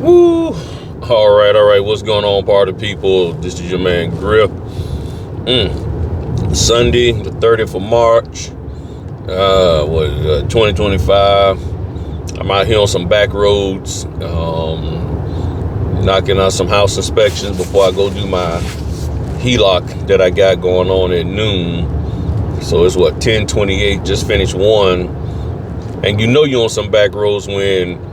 Woo! All right. What's going on, party people? This is your man Griff. Sunday, the 30th of March, 2025. I'm out here on some back roads, knocking out some house inspections before I go do my HELOC that I got going on at noon. So it's 10:28. Just finished one, and you're on some back roads when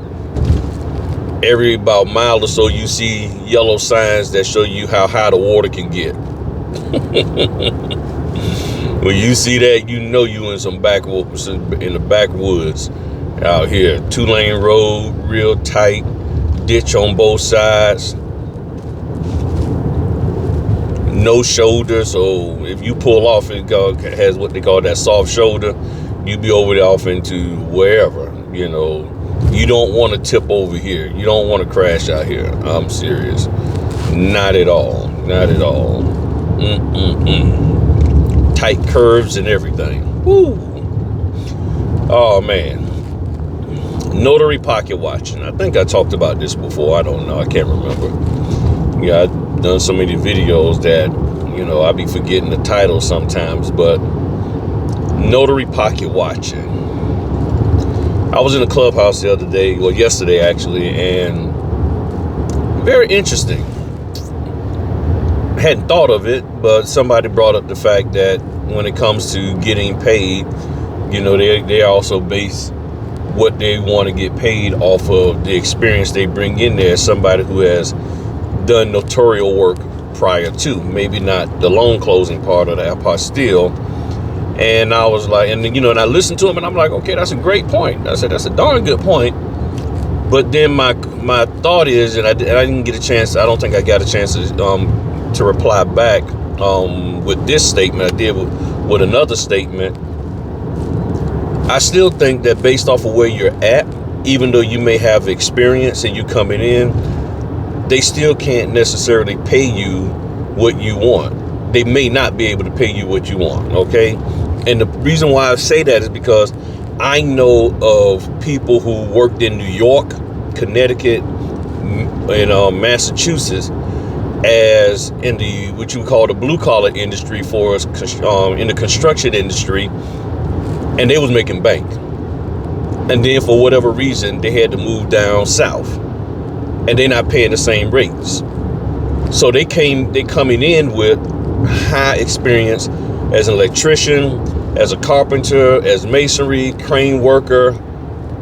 every about mile or so you see yellow signs that show you how high the water can get. When you see that, you in some backwoods, in the backwoods out here. 2-lane road, real tight, ditch on both sides, no shoulder. So if you pull off, it has what they call that soft shoulder. You be over there off into wherever, You don't want to tip over here. You don't want to crash out here. I'm serious. Not at all. Not at all. Tight curves and everything. Woo. Oh, man. Notary pocket watching. I think I talked about this before. I don't know. I can't remember. Yeah, I've done so many videos that, I be forgetting the title sometimes. But notary pocket watching. I was in a clubhouse the other day, yesterday actually, and very interesting. I hadn't thought of it, but somebody brought up the fact that when it comes to getting paid, they also base what they want to get paid off of the experience they bring in there. Somebody who has done notarial work prior to, maybe not the loan closing part of the apostille. And I was like, and I listened to him, and I'm like, okay, that's a great point. I said, that's a darn good point. But then my thought is, and I didn't get a chance. I don't think I got a chance to reply back with this statement. I did with another statement. I still think that based off of where you're at, even though you may have experience and you coming in, they still can't necessarily pay you what you want. They may not be able to pay you what you want, okay? And the reason why I say that is because I know of people who worked in New York, Connecticut, and Massachusetts as in the what you call the blue collar industry for us, in the construction industry, and they was making bank. And then for whatever reason, they had to move down south, and they're not paying the same rates. So they coming in with high experience as an electrician, as a carpenter, as masonry, crane worker,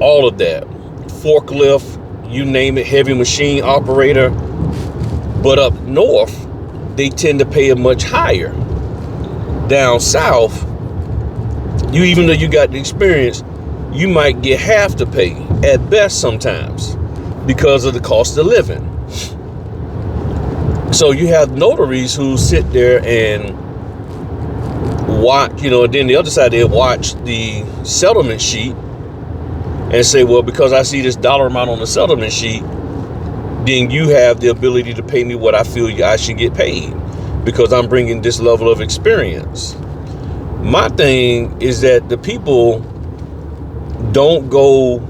all of that, forklift, you name it, heavy machine operator. But up north, they tend to pay it much higher. Down south, even though you got the experience, you might get half the pay at best sometimes because of the cost of living. So you have notaries who sit there and watch, then the other side, they watch the settlement sheet and say, well, because I see this dollar amount on the settlement sheet, then you have the ability to pay me what I feel I should get paid because I'm bringing this level of experience. My thing is that the people don't go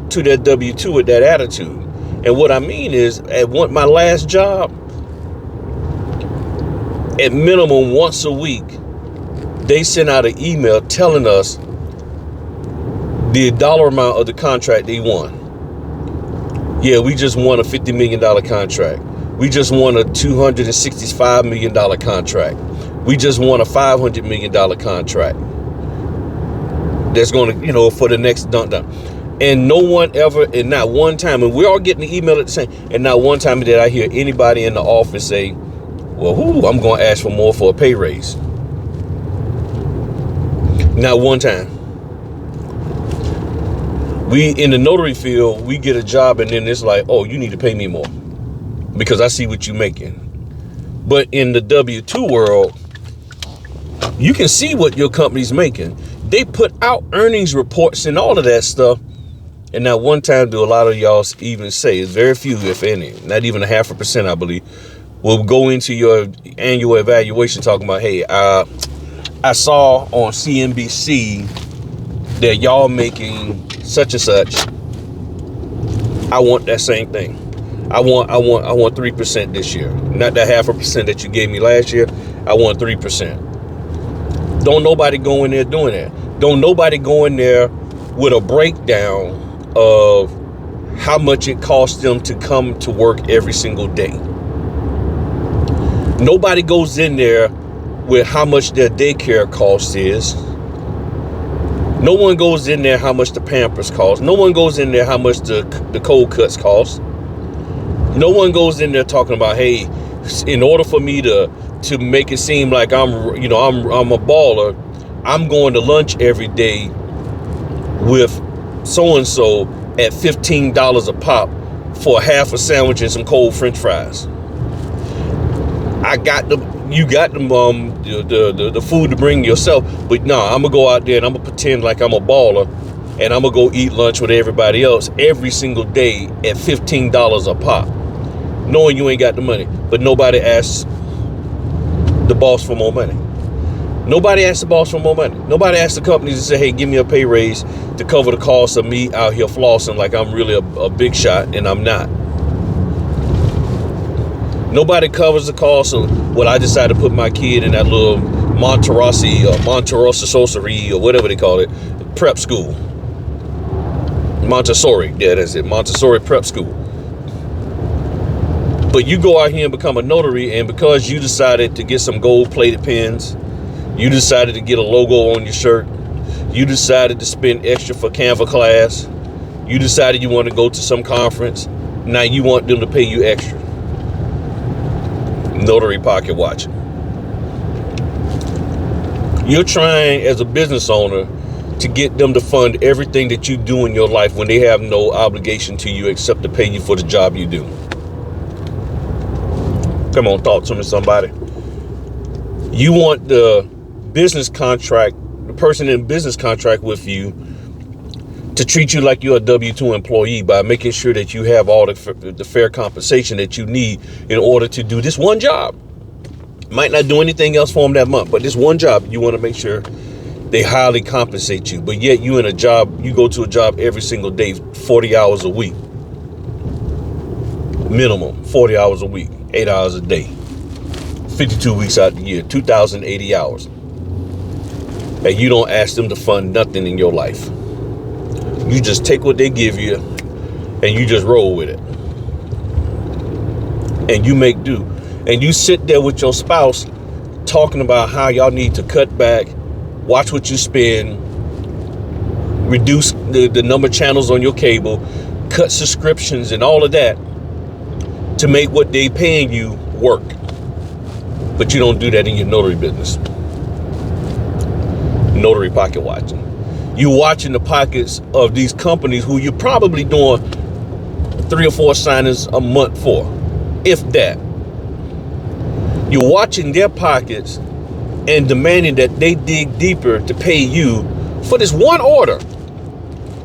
to that W-2 with that attitude. And what I mean is, at my last job, at minimum once a week, they send out an email telling us the dollar amount of the contract they won. Yeah, we just won a $50 million contract. We just won a $265 million contract. We just won a $500 million contract. That's going to, for the next dun. And no one ever, and not one time, and we're all getting the email at the same, and not one time did I hear anybody in the office say, well, I'm going to ask for more for a pay raise. Not one time. We, in the notary field, we get a job and then it's like, oh, you need to pay me more because I see what you're making. But in the W-2 world, you can see what your company's making. They put out earnings reports and all of that stuff. And not one time do a lot of y'all even say, it's very few, if any, not even 0.5%, I believe, will go into your annual evaluation talking about, hey, I saw on CNBC that y'all making such and such. I want that same thing. I want 3% this year. Not that 0.5% that you gave me last year. I want 3%. Don't nobody go in there doing that. Don't nobody go in there with a breakdown of how much it costs them to come to work every single day. Nobody goes in there with how much their daycare cost is. No one goes in there how much the Pampers cost. No one goes in there how much the cold cuts cost. No one goes in there talking about, hey, in order for me to make it seem like I'm a baller, I'm going to lunch every day with so-and-so at $15 a pop for half a sandwich and some cold French fries. You got the food to bring yourself, but I'm gonna go out there and I'm gonna pretend like I'm a baller, and I'm gonna go eat lunch with everybody else every single day at $15 a pop, knowing you ain't got the money. But nobody asks the boss for more money. Nobody asks the boss for more money. Nobody asks the companies to say, hey, give me a pay raise to cover the cost of me out here flossing like I'm really a big shot, and I'm not. Nobody covers the cost of what I decided to put my kid in that little Montessori or whatever they call it, prep school. Montessori, yeah, that's it, Montessori prep school. But you go out here and become a notary, and because you decided to get some gold-plated pens, you decided to get a logo on your shirt, you decided to spend extra for Canva class, you decided you want to go to some conference, now you want them to pay you extra. Notary pocket watching. You're trying as a business owner to get them to fund everything that you do in your life when they have no obligation to you except to pay you for the job you do. Come on, talk to me, somebody. You want the business contract, the person in business contract with you, to treat you like you're a W-2 employee by making sure that you have all the fair compensation that you need in order to do this one job. Might not do anything else for them that month, but this one job, you want to make sure they highly compensate you. But yet you in a job, you go to a job every single day, 40 hours a week. Minimum, 40 hours a week, 8 hours a day. 52 weeks out of the year, 2,080 hours. And you don't ask them to fund nothing in your life. You just take what they give you and you just roll with it. And you make do. And you sit there with your spouse talking about how y'all need to cut back, watch what you spend, reduce the number of channels on your cable, cut subscriptions and all of that to make what they paying you work. But you don't do that in your notary business. Notary pocket watching. You watching the pockets of these companies who you're probably doing 3 or 4 signings a month for, if that. You're watching their pockets and demanding that they dig deeper to pay you for this one order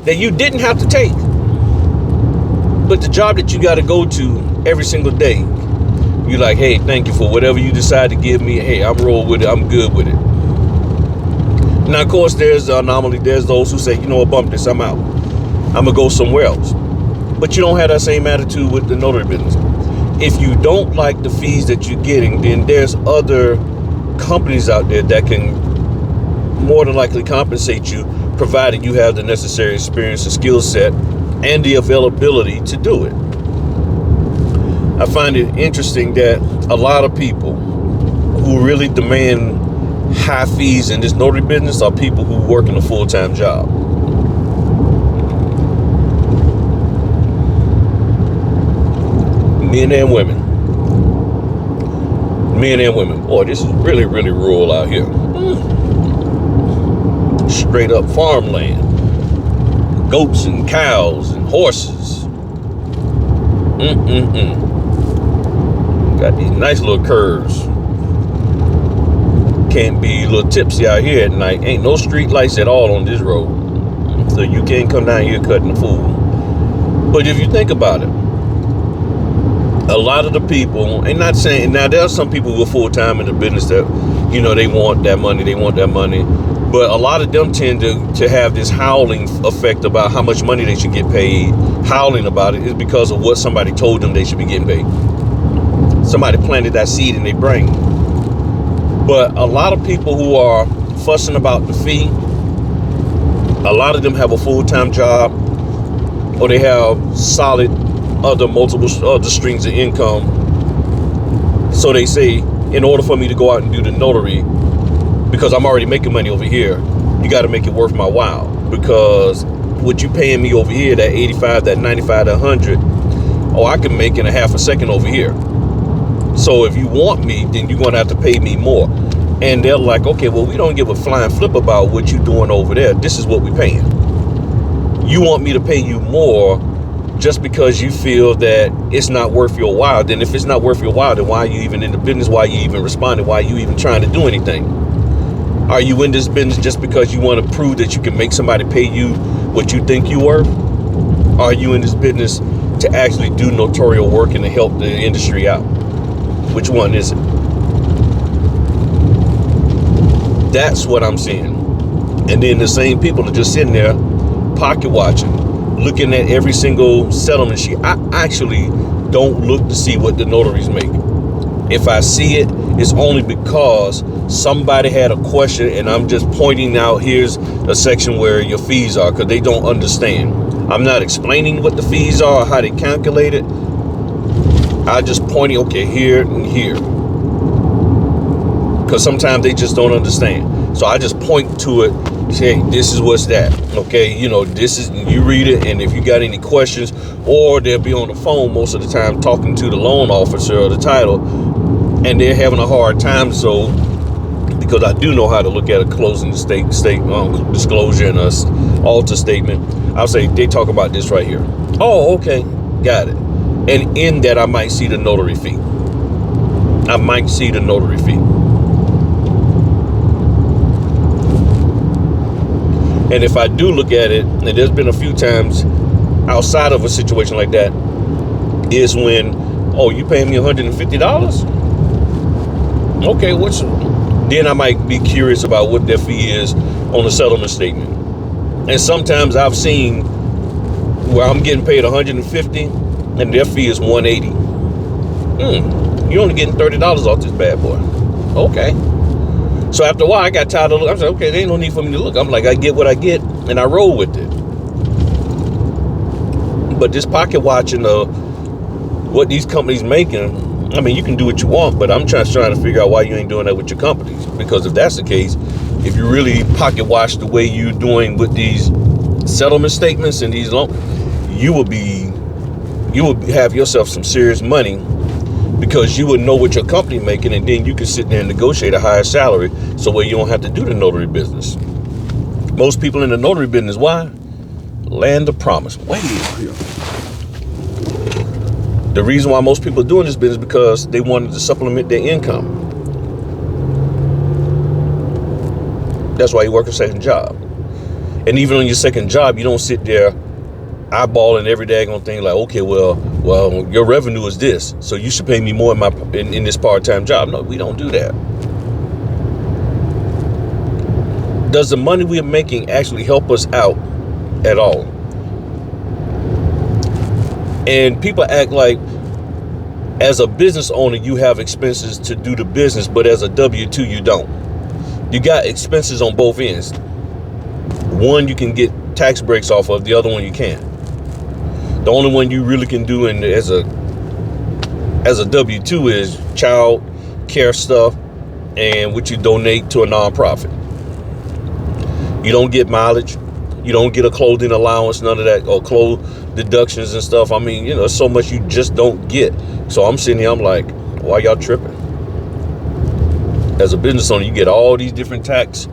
that you didn't have to take. But the job that you got to go to every single day, you're like, hey, thank you for whatever you decide to give me. Hey, I'm roll with it. I'm good with it. Now, of course, there's the anomaly. There's those who say, you know what, bump this, I'm out. I'm going to go somewhere else. But you don't have that same attitude with the notary business. If you don't like the fees that you're getting, then there's other companies out there that can more than likely compensate you, provided you have the necessary experience and skill set and the availability to do it. I find it interesting that a lot of people who really demand high fees in this notary business are people who work in a full-time job. Men and women. Boy, this is really, really rural out here. Straight up farmland. Goats and cows and horses. Got these nice little curves. Can't be a little tipsy out here at night. Ain't no street lights at all on this road, so you can't come down here cutting the fool. But if you think about it, a lot of the people, and not saying, now there are some people who are full-time in the business that, they want that money, But a lot of them tend to have this howling effect about how much money they should get paid. Howling about it is because of what somebody told them they should be getting paid. Somebody planted that seed in their brain. But a lot of people who are fussing about the fee, a lot of them have a full-time job, or they have solid multiple other streams of income. So they say, in order for me to go out and do the notary, because I'm already making money over here, you got to make it worth my while. Because what you paying me over here, that 85, that 95, that 100, I can make in a half a second over here. So if you want me, then you're going to have to pay me more. And they're like, okay, well, we don't give a flying flip about what you're doing over there. This is what we're paying. You want me to pay you more just because you feel that it's not worth your while. Then if it's not worth your while, then why are you even in the business? Why are you even responding? Why are you even trying to do anything? Are you in this business just because you want to prove that you can make somebody pay you what you think you're worth? Are you in this business to actually do notarial work and to help the industry out? Which one is it? That's what I'm seeing. And then the same people are just sitting there pocket watching, looking at every single settlement sheet. I actually don't look to see what the notaries make. If I see it, it's only because somebody had a question and I'm just pointing out, here's a section where your fees are, because they don't understand. I'm not explaining what the fees are or how they calculate it. I just pointing, okay, here and here. Because sometimes they just don't understand. So I just point to it, say, this is what's that. Okay, this is, you read it, and if you got any questions, or they'll be on the phone most of the time talking to the loan officer or the title, and they're having a hard time. So, because I do know how to look at a closing disclosure and a alter statement, I'll say, they talk about this right here. Oh, okay, got it. And in that, I might see the notary fee. I might see the notary fee. And if I do look at it, and there's been a few times outside of a situation like that, is when, you paying me $150? Okay, then I might be curious about what their fee is on the settlement statement. And sometimes I've seen where I'm getting paid $150 and their fee is $180. You're only getting $30 off this bad boy. Okay. So after a while, I got tired of looking. I said, okay, there ain't no need for me to look. I'm like, I get what I get, and I roll with it. But this pocket watching of what these companies making, I mean, you can do what you want, but I'm trying to figure out why you ain't doing that with your companies. Because if that's the case, if you really pocket watch the way you're doing with these settlement statements and these loans, you will have yourself some serious money, because you would know what your company making, and then you can sit there and negotiate a higher salary, so where you don't have to do the notary business. Most people in the notary business, why? Land of promise. Way out here. The reason why most people are doing this business is because they wanted to supplement their income. That's why you work a second job. And even on your second job, you don't sit there eyeballing every daggone thing like, okay, well, your revenue is this, so you should pay me more in this part-time job. No, we don't do that. Does the money we're making actually help us out at all? And people act like as a business owner, you have expenses to do the business, but as a W-2, you don't. You got expenses on both ends. One you can get tax breaks off of, the other one you can't. The only one you really can do as a W-2 is child care stuff and what you donate to a nonprofit. You don't get mileage. You don't get a clothing allowance, none of that, or clothes deductions and stuff. I mean, there's so much you just don't get. So I'm sitting here, I'm like, why y'all tripping? As a business owner, you get all these different tax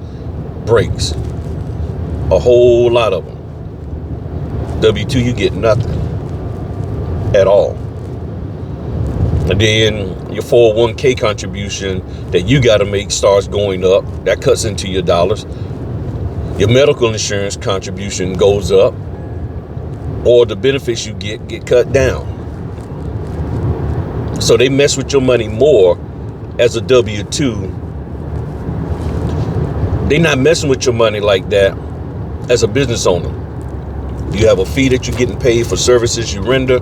breaks, a whole lot of them. W-2, you get nothing at all. And then your 401k contribution that you got to make starts going up. That cuts into your dollars. Your medical insurance contribution goes up, or the benefits you get cut down. So they mess with your money more as a W-2 They're not messing with your money like that as a business owner. You have a fee that you're getting paid for services you render.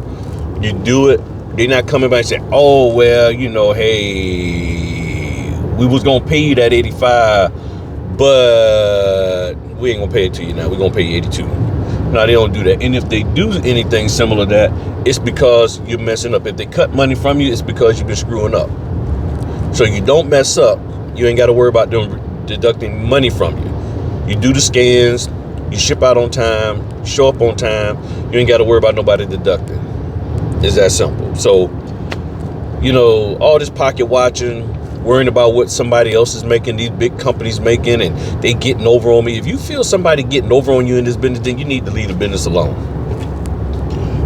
You do it. They're not coming back and saying, oh, well, you know, hey, we was going to pay you that 85, but we ain't going to pay it to you now. We're going to pay you 82. No, they don't do that. And if they do anything similar to that, it's because you're messing up. If they cut money from you, it's because you've been screwing up. So you don't mess up. You ain't got to worry about them deducting money from you. You do the scans. You ship out on time. Show up on time. You ain't got to worry about nobody deducting. It's that simple. So, you know, all this pocket watching, worrying about what somebody else is making, these big companies making, and they getting over on me. If you feel somebody getting over on you in this business, then you need to leave the business alone.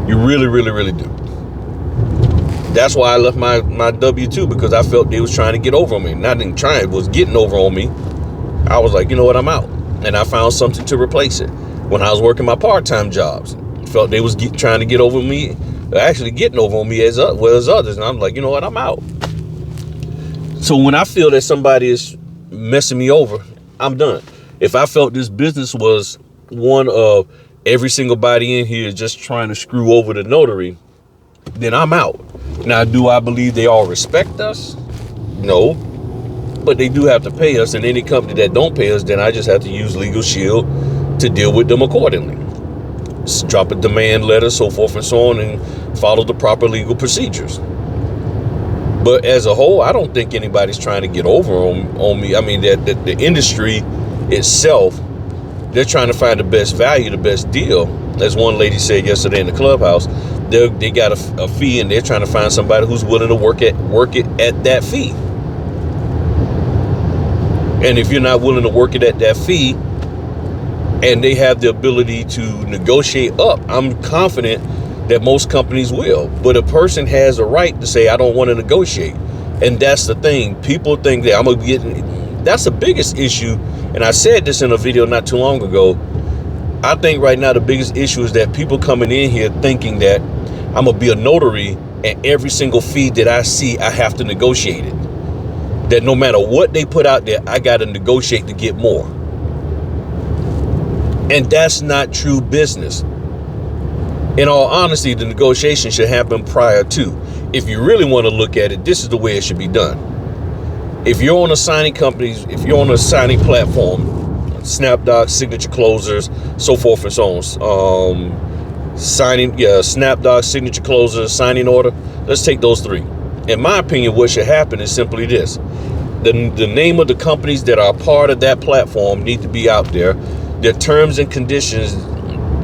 You really, really, really do. That's why I left my W-2, because I felt they was trying to get over on me. Not even trying, it was getting over on me. I was like, you know what, I'm out. And I found something to replace it. When I was working my part-time jobs, felt they was trying to get over me, actually getting over on me as well as others. And I'm like, you know what, I'm out. So when I feel that somebody is messing me over, I'm done. If I felt this business was one of every single body in here just trying to screw over the notary, then I'm out. Now, do I believe they all respect us? No. But they do have to pay us, and any company that don't pay us, then I just have to use Legal Shield to deal with them accordingly. Just drop a demand letter, so forth and so on, and follow the proper legal procedures. But as a whole, I don't think anybody's trying to get over on me. I mean, that the industry itself, they're trying to find the best value, the best deal. As one lady said yesterday in the clubhouse, they got a fee, and they're trying to find somebody who's willing to work it at that fee. And if you're not willing to work it at that fee, and they have the ability to negotiate up, I'm confident that most companies will. But a person has a right to say, I don't want to negotiate. And that's the thing. People think that I'm going to get, that's the biggest issue. And I said this in a video not too long ago. I think right now the biggest issue is that people coming in here thinking that I'm going to be a notary, and every single fee that I see, I have to negotiate it. That no matter what they put out there, I got to negotiate to get more. And that's not true business. In all honesty, the negotiation should happen prior to. If you really want to look at it, this is the way it should be done. If you're on a signing company, if you're on a signing platform, SnapDocs, signature closers, so forth and so on. SnapDocs, signature closers, signing order. Let's take those three. In my opinion, what should happen is simply this. The name of the companies that are part of that platform need to be out there. Their terms and conditions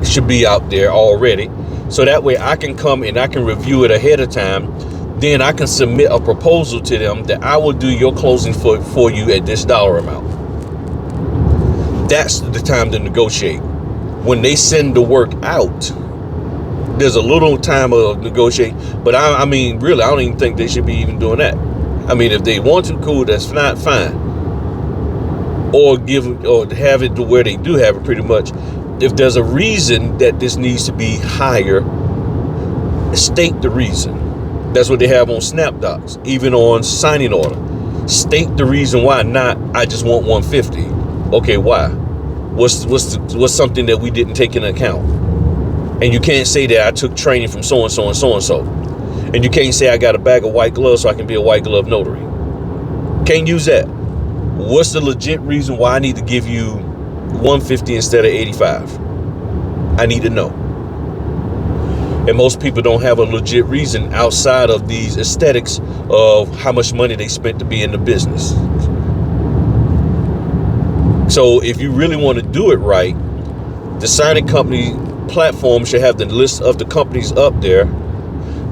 should be out there already. So that way I can come and I can review it ahead of time. Then I can submit a proposal to them that I will do your closing for you at this dollar amount. That's the time to negotiate. When they send the work out, there's a little time of negotiating. But I mean, really, I don't even think they should be even doing that. I mean, if they want to, cool, that's not fine. Or have it to where they do have it pretty much. If there's a reason that this needs to be higher, state the reason. That's what they have on SnapDocs, even on signing order. State the reason why, not I just want 150. Okay, why? What's something that we didn't take into account? And you can't say that I took training from so and so and so and so. And you can't say I got a bag of white gloves so I can be a white glove notary. Can't use that. What's the legit reason why I need to give you 150 instead of 85? I need to know. And most people don't have a legit reason outside of these aesthetics of how much money they spent to be in the business. So if you really want to do it right, the signing company platform should have the list of the companies up there.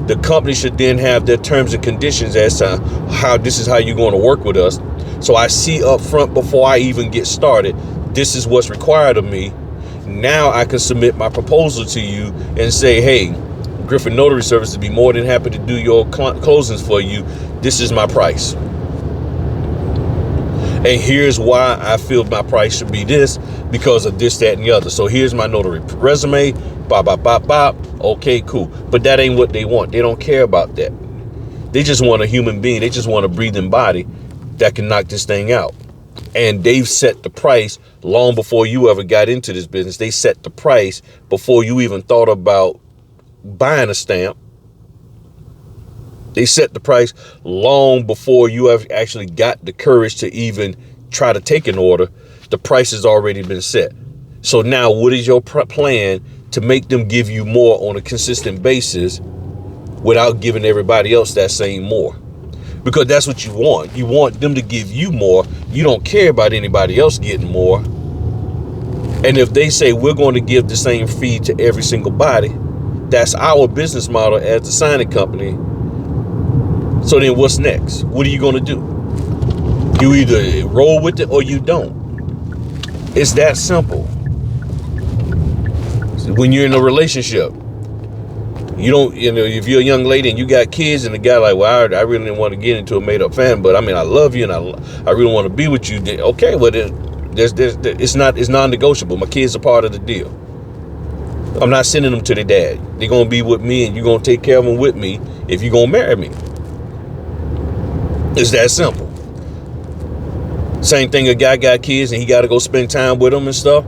The company should then have their terms and conditions as to how this is how you're going to work with us. So I see up front before I even get started, this is what's required of me. Now I can submit my proposal to you and say, hey, Griffin Notary Services would be more than happy to do your closings for you. This is my price. And here's why I feel my price should be this, because of this, that, and the other. So here's my notary resume, bop, bop, bop, bop. Okay, cool. But that ain't what they want. They don't care about that. They just want a human being. They just want a breathing body that can knock this thing out. And they've set the price long before you ever got into this business. They set the price before you even thought about buying a stamp. They set the price long before you have actually got the courage to even try to take an order. The price has already been set. So now what is your plan to make them give you more on a consistent basis without giving everybody else that same more? Because that's what you want. You want them to give you more. You don't care about anybody else getting more. And if they say we're going to give the same fee to every single body, that's our business model as the signing company. So then what's next? What are you going to do? You either roll with it or you don't. It's that simple. When you're in a relationship, you don't, if you're a young lady and you got kids and the guy like, well, I really didn't want to get into a made up family, but I mean, I love you and I really want to be with you. Okay, well, it's non-negotiable. My kids are part of the deal. I'm not sending them to their dad. They're going to be with me and you're going to take care of them with me if you're going to marry me. It's that simple. Same thing, a guy got kids and he got to go spend time with them and stuff.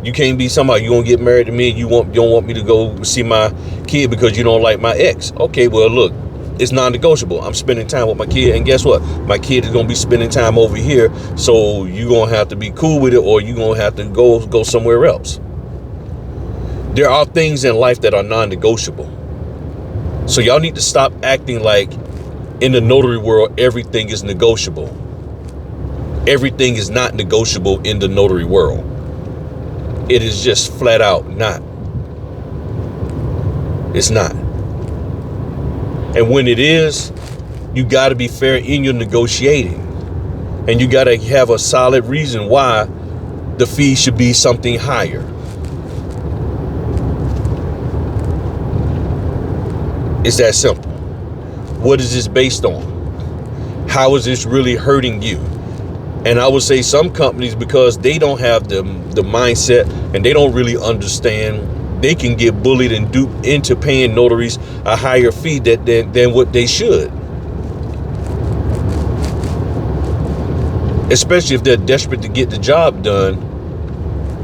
You can't be somebody, you're going to get married to me and you don't want me to go see my kid because you don't like my ex. Okay, well, look, it's non-negotiable. I'm spending time with my kid. And guess what? My kid is going to be spending time over here. So you're going to have to be cool with it or you're going to have to go somewhere else. There are things in life that are non-negotiable. So y'all need to stop acting like in the notary world, everything is negotiable. Everything is not negotiable in the notary world. It is just flat out not. It's not. And when it is, you got to be fair in your negotiating. And you got to have a solid reason why the fee should be something higher. It's that simple. What is this based on? How is this really hurting you? And I would say some companies, because they don't have the mindset and they don't really understand, they can get bullied and duped into paying notaries a higher fee than what they should. Especially if they're desperate to get the job done.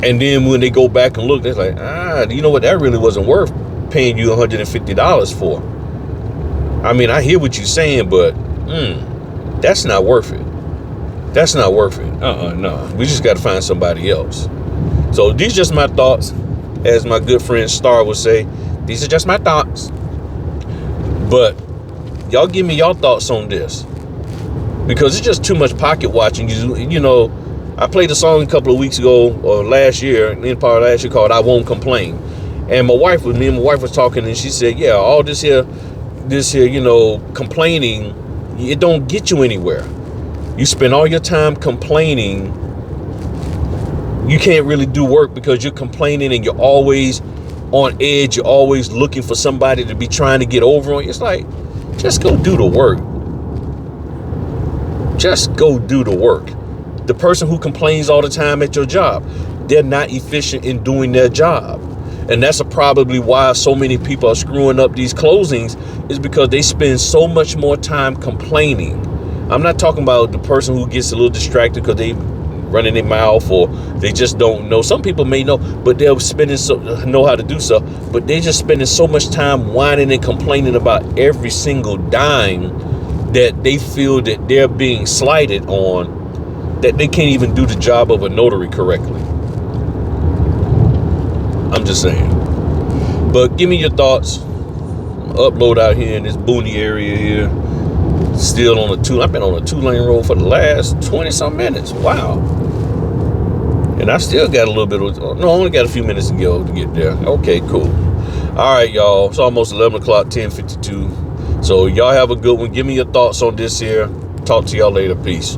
And then when they go back and look, they're like, you know what, that really wasn't worth paying you $150 for. I mean, I hear what you're saying, but that's not worth it. That's not worth it. No. We just got to find somebody else. So these are just my thoughts. As my good friend Star would say, these are just my thoughts. But y'all give me your thoughts on this. Because it's just too much pocket watching. You know, I played a song a couple of weeks ago or last year, in part of last year, called I Won't Complain. And me and my wife was talking and she said, yeah, all this here, complaining, it don't get you anywhere. You spend all your time complaining. You can't really do work because you're complaining and you're always on edge. You're always looking for somebody to be trying to get over on you. It's like, just go do the work. Just go do the work. The person who complains all the time at your job, they're not efficient in doing their job. And that's probably why so many people are screwing up these closings, is because they spend so much more time complaining. I'm not talking about the person who gets a little distracted because they running their mouth or they just don't know. Some people may know, but they'll know how to do so. But they just spending so much time whining and complaining about every single dime that they feel that they're being slighted on, that they can't even do the job of a notary correctly. I'm just saying. But give me your thoughts. Upload out here in this boony area here. Still on I've been on a 2-lane road for the last 20 some minutes. Wow. And I still got a little bit I only got a few minutes to go to get there. Okay, cool. All right, y'all. It's almost 11 o'clock, 10:52. So y'all have a good one. Give me your thoughts on this here. Talk to y'all later. Peace.